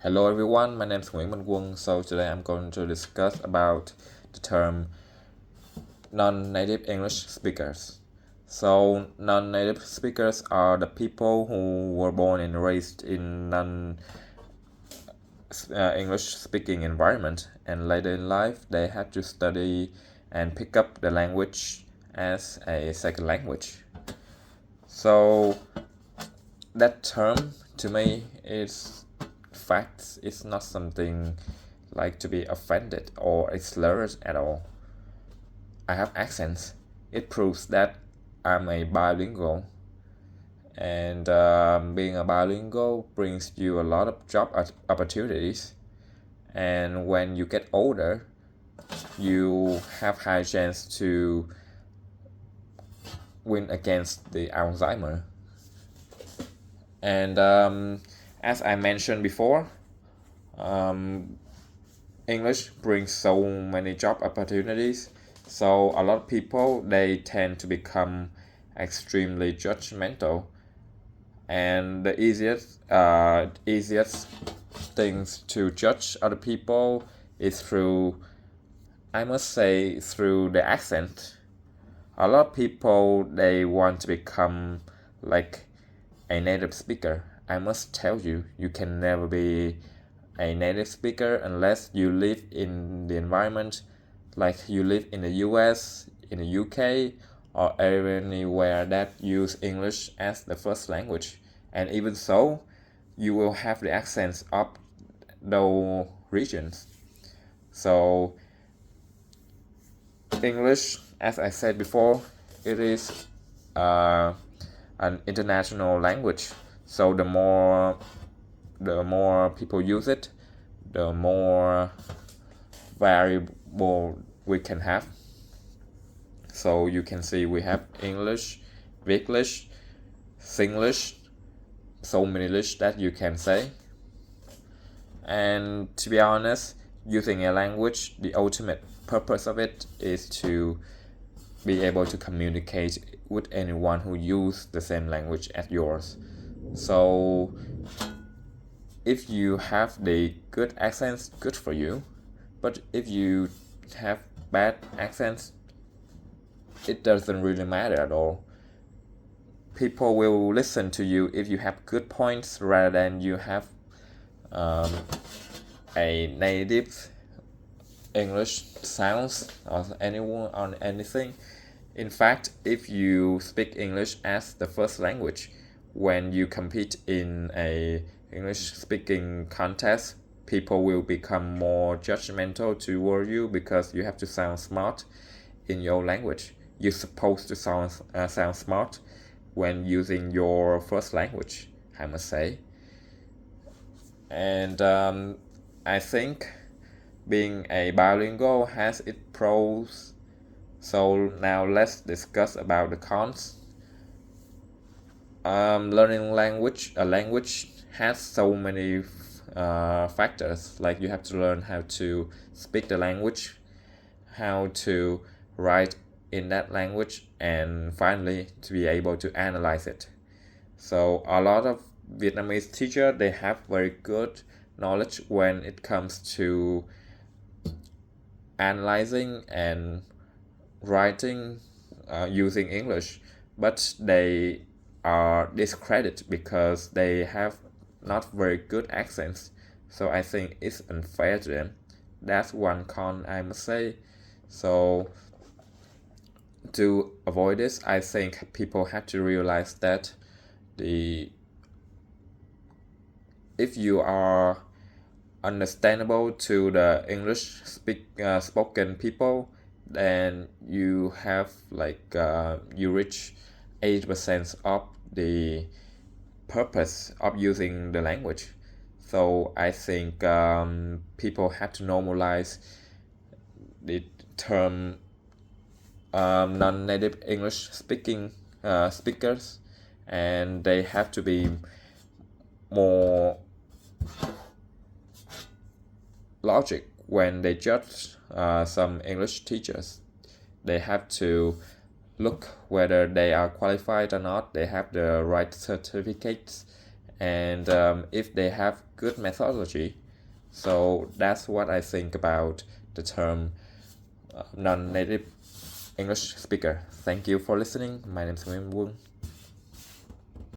Hello everyone, my name is Nguyễn Minh Quân. So today I'm going to discuss about the term non-native English speakers. So non-native speakers are the people who were born and raised in non-English speaking environment, and later in life they have to study and pick up the language as a second language. So that term to me is facts. It's not something like to be offended or slurred at all. I have accents. It proves that I'm a bilingual, and being a bilingual brings you a lot of job opportunities. And when you get older, you have high chance to win against the Alzheimer. And as I mentioned before, English brings so many job opportunities. So a lot of people, they tend to become extremely judgmental, and the easiest things to judge other people is through, I must say, through the accent. A lot of people, they want to become like a native speaker. I must tell you, you can never be a native speaker unless you live in the environment, like you live in the US, in the UK, or anywhere that use English as the first language. And even so, you will have the accents of those regions. So English, as I said before, it is an international language. So the more people use it, the more variable we can have. So you can see we have English, Viglish, Singlish, so many lish that you can say. And to be honest, using a language, the ultimate purpose of it is to be able to communicate with anyone who use the same language as yours. So if you have the good accents, good for you. But if you have bad accents, it doesn't really matter at all. People will listen to you if you have good points rather than you have a native English sounds or anyone on anything. In fact, if you speak English as the first language, when you compete in a English speaking contest, people will become more judgmental toward you because you have to sound smart in your language. You're supposed to sound smart when using your first language, I must say. And I think being a bilingual has its pros. So now let's discuss about the cons. Learning a language has so many factors. Like you have to learn how to speak the language, how to write in that language, and finally to be able to analyze it. So a lot of Vietnamese teacher, they have very good knowledge when it comes to analyzing and writing using English, but they are discredited because they have not very good accents. So I think it's unfair to them. That's one con, I must say. So to avoid this, I think people have to realize that if you are understandable to the English spoken people, then you have you reach 80% of the purpose of using the language. So I think people have to normalize the term non-native English speaking speakers, and they have to be more logic when they judge some English teachers. They have to look whether they are qualified or not, they have the right certificates, and if they have good methodology. So that's what I think about the term non-native English speaker. Thank you for listening. My name is Nguyễn Vương.